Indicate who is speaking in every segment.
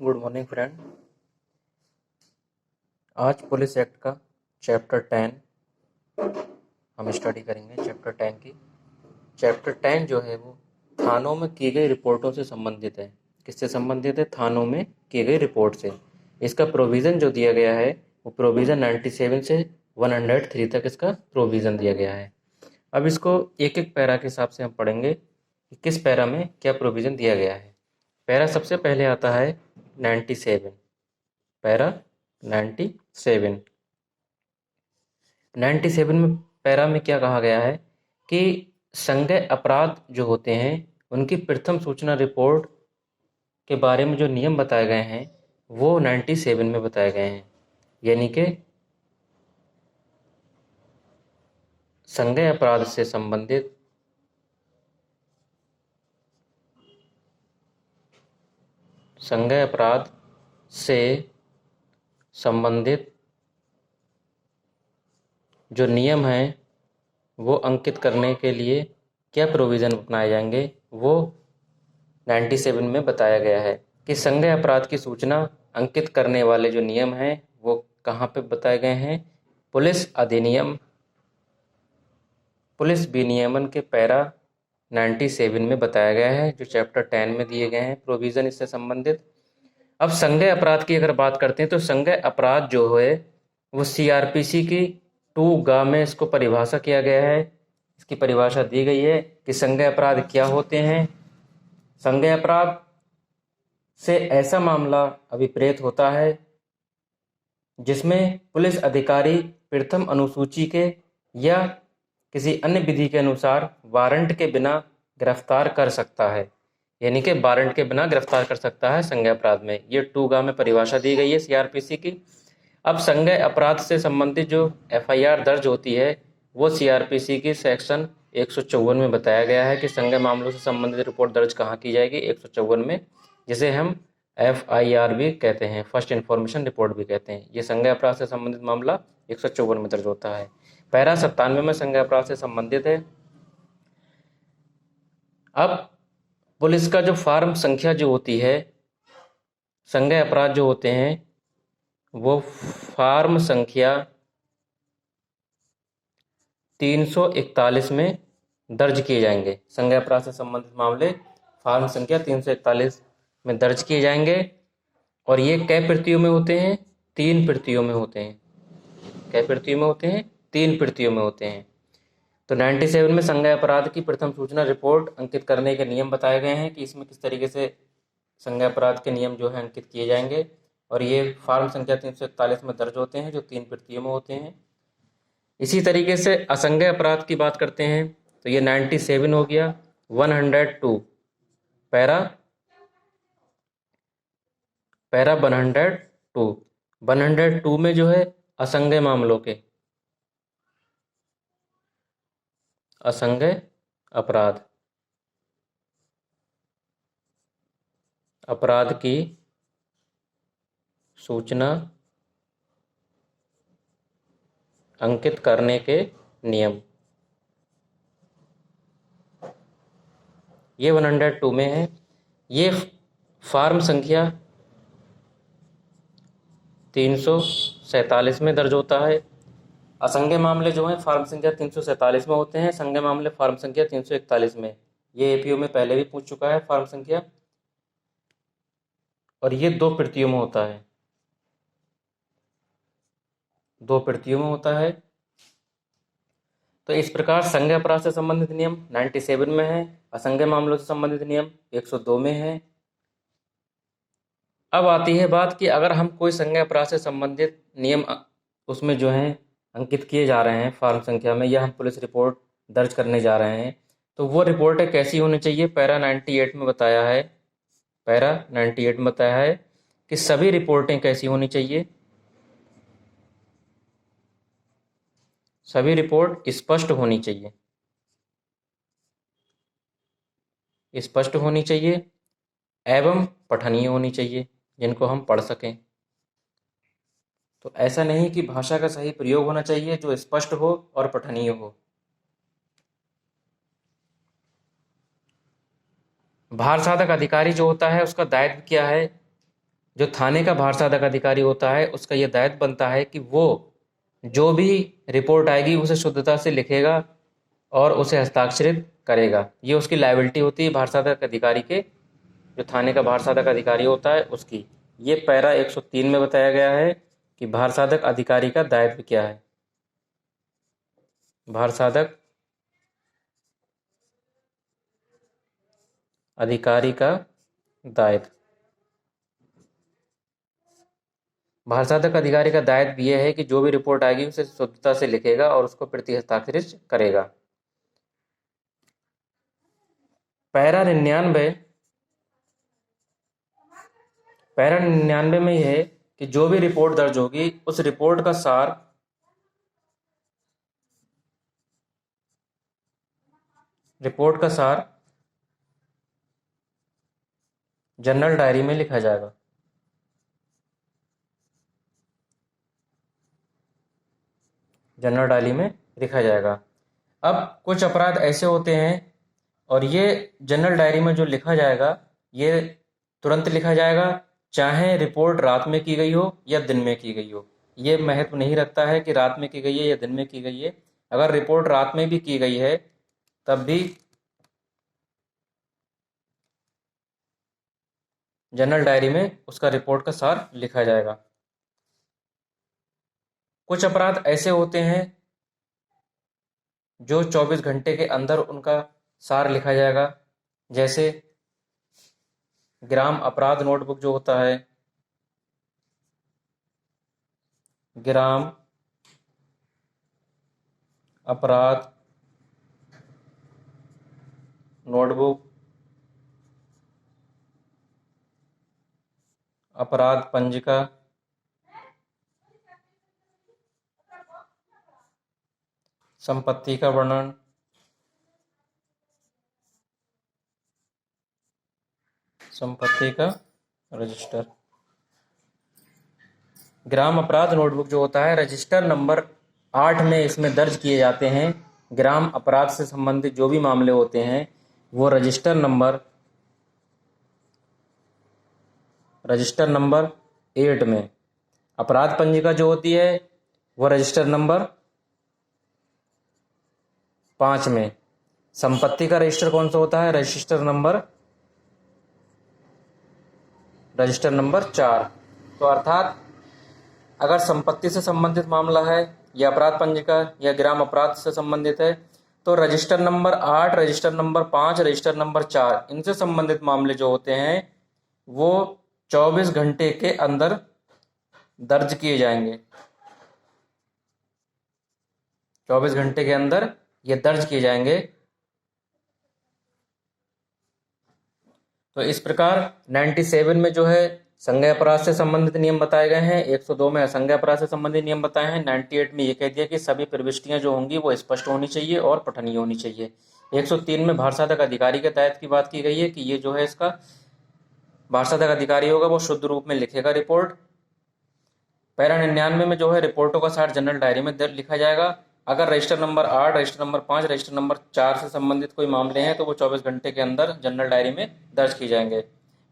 Speaker 1: Good morning friend. आज police act का chapter 10 हम स्टडी करेंगे। चैप्टर 10 जो है वो थानों में की गई रिपोर्टों से संबंधित है। किससे संबंधित है? थानों में की गई रिपोर्ट से। इसका प्रोविज़न जो दिया गया है वो प्रोविज़न 97 से 103 तक इसका प्रोविज़न दिया गया है। अब इसको एक एक पैरा के हिसाब से हम पढ़ेंगे कि किस पैरा में क्या प्रोविज़न दिया गया है। पैरा सबसे पहले आता है 97। पैरा 97 में पैरा में क्या कहा गया है कि संज्ञेय अपराध जो होते हैं उनकी प्रथम सूचना रिपोर्ट के बारे में जो नियम बताए गए हैं वो 97 में बताए गए हैं। यानी कि संज्ञेय अपराध से संबंधित जो नियम हैं वो अंकित करने के लिए क्या प्रोविज़न अपनाए जाएंगे वो 97 में बताया गया है कि संज्ञेय अपराध की सूचना अंकित करने वाले जो नियम हैं वो कहाँ पे बताए गए हैं। पुलिस विनियमन के पैरा 97 में बताया गया है, जो चैप्टर 10 में दिए गए हैं प्रोविज़न इससे संबंधित। अब संज्ञेय अपराध की अगर बात करते हैं तो संज्ञेय अपराध जो है वो सीआरपीसी की 2 में इसको परिभाषा किया गया है। इसकी परिभाषा दी गई है कि संज्ञेय अपराध क्या होते हैं। संज्ञेय अपराध से ऐसा मामला अभिप्रेत होता है जिसमें पुलिस अधिकारी प्रथम अनुसूची के या किसी अन्य विधि के अनुसार वारंट के बिना गिरफ्तार कर सकता है। यानी कि वारंट के बिना गिरफ्तार कर सकता है संज्ञेय अपराध में। ये 2 में परिभाषा दी गई है सीआरपीसी की। अब संज्ञेय अपराध से संबंधित जो एफआईआर दर्ज होती है वो सीआरपीसी की सेक्शन 154 में बताया गया है कि संज्ञेय मामलों से संबंधित रिपोर्ट दर्ज कहाँ की जाएगी, 154 में, जिसे हम FIR भी कहते हैं, फर्स्ट इन्फॉर्मेशन रिपोर्ट भी कहते हैं। ये संज्ञेय अपराध से संबंधित मामला 154 में दर्ज होता है। पैरा 97 में संज्ञेय अपराध से संबंधित है। अब पुलिस का जो फॉर्म संख्या जो होती है, संज्ञेय अपराध जो होते हैं वो फॉर्म संख्या 341 में दर्ज किए जाएंगे। संज्ञेय अपराध से संबंधित मामले फॉर्म संख्या 341 में दर्ज किए जाएंगे। और ये कै प्रतियों में होते हैं? 3 प्रतियों में होते हैं। कै प्रतियों में होते हैं? 3 प्रतियों में होते हैं। तो 97 में संज्ञेय अपराध की प्रथम सूचना रिपोर्ट अंकित करने के नियम बताए गए हैं कि इसमें किस तरीके से संज्ञेय अपराध के नियम जो है अंकित किए जाएंगे। और ये फॉर्म संख्या 341 में दर्ज होते हैं जो 3 प्रतियों में होते हैं। इसी तरीके से असंज्ञेय अपराध की बात करते हैं तो ये 97 हो गया। 102 पैरा 102 में जो है असंज्ञेय मामलों के असंज्ञेय अपराध की सूचना अंकित करने के नियम, ये 102 में है। ये फॉर्म संख्या 347 में दर्ज होता है। असंज्ञेय मामले जो हैं फॉर्म संख्या 347 में होते हैं, संज्ञेय मामले फॉर्म संख्या 341 में। ये एपीओ में पहले भी पूछ चुका है फॉर्म संख्या। और ये 2 प्रतियों में होता है, 2 प्रतियों में होता है। तो इस प्रकार संज्ञेय अपराध से संबंधित नियम 97 में है, असंज्ञेय मामलों से संबंधित नियम 102 में है। अब आती है बात कि अगर हम कोई संज्ञेय अपराध से संबंधित नियम उसमें जो है अंकित किए जा रहे हैं फॉर्म संख्या में, या हम पुलिस रिपोर्ट दर्ज करने जा रहे हैं, तो वो रिपोर्टें कैसी होनी चाहिए। पैरा 98 में बताया है कि सभी रिपोर्टें कैसी होनी चाहिए। सभी रिपोर्ट स्पष्ट होनी चाहिए एवं पठनीय होनी चाहिए, जिनको हम पढ़ सकें। तो ऐसा नहीं कि भाषा का सही प्रयोग होना चाहिए, जो स्पष्ट हो और पठनीय हो। भार साधक अधिकारी जो होता है उसका दायित्व क्या है जो थाने का भारसाधक अधिकारी होता है उसका यह दायित्व बनता है कि वो जो भी रिपोर्ट आएगी उसे शुद्धता से लिखेगा और उसे हस्ताक्षरित करेगा। ये उसकी लायबिलिटी होती है भारसाधक अधिकारी के, जो थाने का भारसाधक अधिकारी होता है उसकी। ये पैरा 103 में बताया गया है कि भारसाधक अधिकारी का दायित्व क्या है। भारसाधक अधिकारी का दायित्व, भारसाधक अधिकारी का दायित्व यह है कि जो भी रिपोर्ट आएगी उसे शुद्धता से लिखेगा और उसको प्रति हस्ताक्षरित करेगा। पैरा 99, पैरा 99 में यह है कि जो भी रिपोर्ट दर्ज होगी उस रिपोर्ट का सार जनरल डायरी में लिखा जाएगा। जनरल डायरी में लिखा जाएगा। अब कुछ अपराध ऐसे होते हैं और ये जनरल डायरी में जो लिखा जाएगा ये तुरंत लिखा जाएगा, चाहे रिपोर्ट रात में की गई हो या दिन में की गई हो। ये महत्व नहीं रखता है कि रात में की गई है या दिन में की गई है। अगर रिपोर्ट रात में भी की गई है तब भी जनरल डायरी में उसका रिपोर्ट का सार लिखा जाएगा। कुछ अपराध ऐसे होते हैं जो 24 घंटे के अंदर उनका सार लिखा जाएगा, जैसे ग्राम अपराध नोटबुक जो होता है, ग्राम अपराध नोटबुक, अपराध पंजिका, संपत्ति का वर्णन, संपत्ति का रजिस्टर। ग्राम अपराध नोटबुक जो होता है रजिस्टर नंबर 8 में इसमें दर्ज किए जाते हैं। ग्राम अपराध से संबंधित जो भी मामले होते हैं वो रजिस्टर नंबर 8 में। अपराध पंजिका जो होती है वो रजिस्टर नंबर 5 में। संपत्ति का रजिस्टर कौन सा होता है? Register number 4। तो अर्थात अगर संपत्ति से संबंधित मामला है या अपराध पंजिका या ग्राम अपराध से संबंधित है तो register number 8, register number 5, register number 4 इनसे संबंधित मामले जो होते हैं वो 24 घंटे के अंदर दर्ज किए जाएंगे। 24 घंटे के अंदर ये दर्ज किए जाएंगे। तो इस प्रकार 97 में जो है संज्ञेय अपराध से संबंधित नियम बताए गए हैं, 102 में असंज्ञेय अपराध से संबंधित नियम बताए हैं, 98 में ये कह दिया कि सभी प्रविष्टियां जो होंगी वो स्पष्ट होनी चाहिए और पठनीय होनी चाहिए। 103 में भारसाधक अधिकारी के दायित्व की बात की गई है कि ये जो है इसका भारसाधक अधिकारी होगा वो शुद्ध रूप में लिखेगा रिपोर्ट। पैरा 99 में जो है रिपोर्टों का सार जनरल डायरी में दर्ज लिखा जाएगा। अगर register number 8, register number 5, register number 4 से संबंधित कोई मामले हैं तो वो 24 घंटे के अंदर जनरल डायरी में दर्ज की जाएंगे।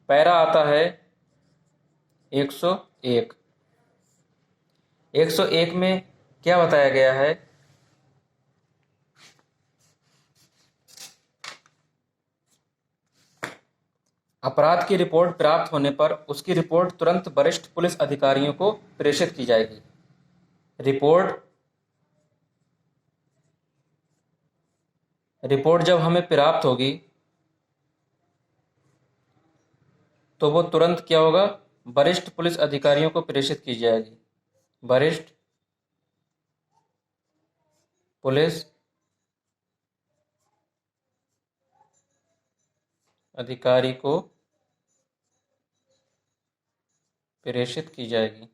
Speaker 1: पैरा आता है 101। 101 में क्या बताया गया है? अपराध की रिपोर्ट प्राप्त होने पर उसकी रिपोर्ट तुरंत वरिष्ठ पुलिस अधिकारियों को प्रेषित की जाएगी। रिपोर्ट जब हमें प्राप्त होगी तो वो तुरंत क्या होगा? वरिष्ठ पुलिस अधिकारियों को प्रेषित की जाएगी। वरिष्ठ पुलिस अधिकारी को प्रेषित की जाएगी।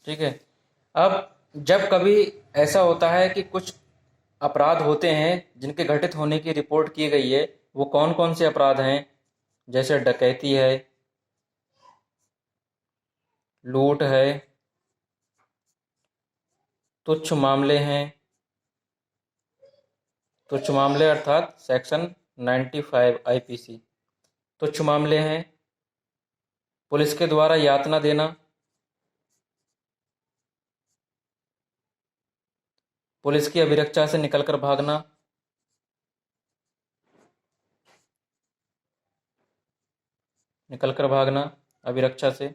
Speaker 1: ठीक है। अब जब कभी ऐसा होता है कि कुछ अपराध होते हैं जिनके घटित होने की रिपोर्ट की गई है, वो कौन कौन से अपराध हैं? जैसे डकैती है, लूट है, तुच्छ मामले हैं। तुच्छ मामले अर्थात सेक्शन 95 IPC। तुच्छ मामले हैं पुलिस के द्वारा यातना देना, पुलिस की अभिरक्षा से निकलकर भागना, अभिरक्षा से,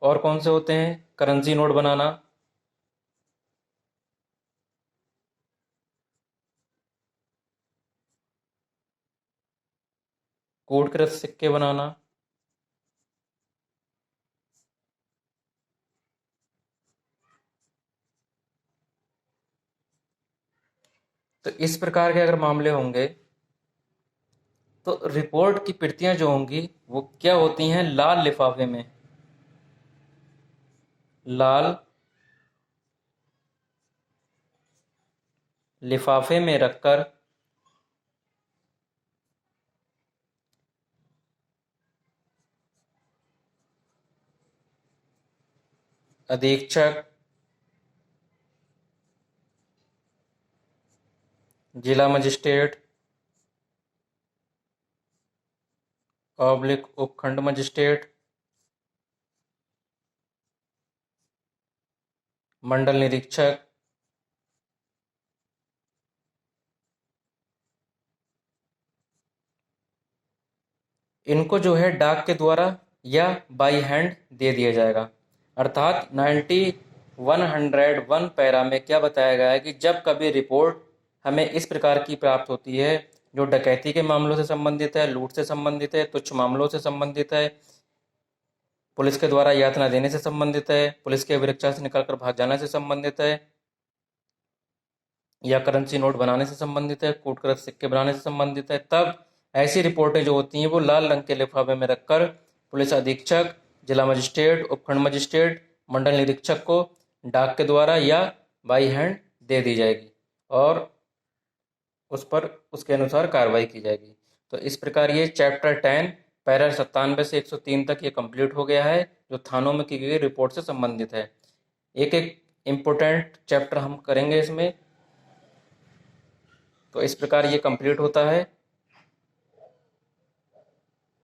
Speaker 1: और कौन से होते हैं, करेंसी नोट बनाना, कूटकृत सिक्के बनाना, तो इस प्रकार के अगर मामले होंगे तो रिपोर्ट की प्रतियां जो होंगी वो क्या होती हैं, लाल लिफाफे में, लाल लिफाफे में रखकर अधीक्षक, जिला मजिस्ट्रेट, उपखंड मजिस्ट्रेट, मंडल निरीक्षक, इनको जो है डाक के द्वारा या बाई हैंड दे दिया जाएगा। अर्थात 9101 पैरा में क्या बताया गया है कि जब कभी रिपोर्ट हमें इस प्रकार की प्राप्त होती है जो डकैती के मामलों से संबंधित है, लूट से संबंधित है, तुच्छ मामलों से संबंधित है, पुलिस के द्वारा यातना देने से संबंधित है, पुलिस के अभिरक्षा से निकलकर भाग जाने से संबंधित है, या करेंसी नोट बनाने से संबंधित है, कूटकृत सिक्के बनाने से संबंधित है, तब ऐसी रिपोर्टें जो होती हैं वो लाल रंग के लिफाफे में रखकर पुलिस अधीक्षक, जिला मजिस्ट्रेट, उपखंड मजिस्ट्रेट, मंडल निरीक्षक को डाक के द्वारा या बाई हैंड दे दी जाएगी और उस पर उसके अनुसार कार्रवाई की जाएगी। तो इस प्रकार ये चैप्टर 10 पैरा 97 से 103 तक ये कंप्लीट हो गया है जो थानों में की गई रिपोर्ट से संबंधित है। एक एक इम्पोर्टेंट चैप्टर हम करेंगे इसमें। तो इस प्रकार ये कंप्लीट होता है।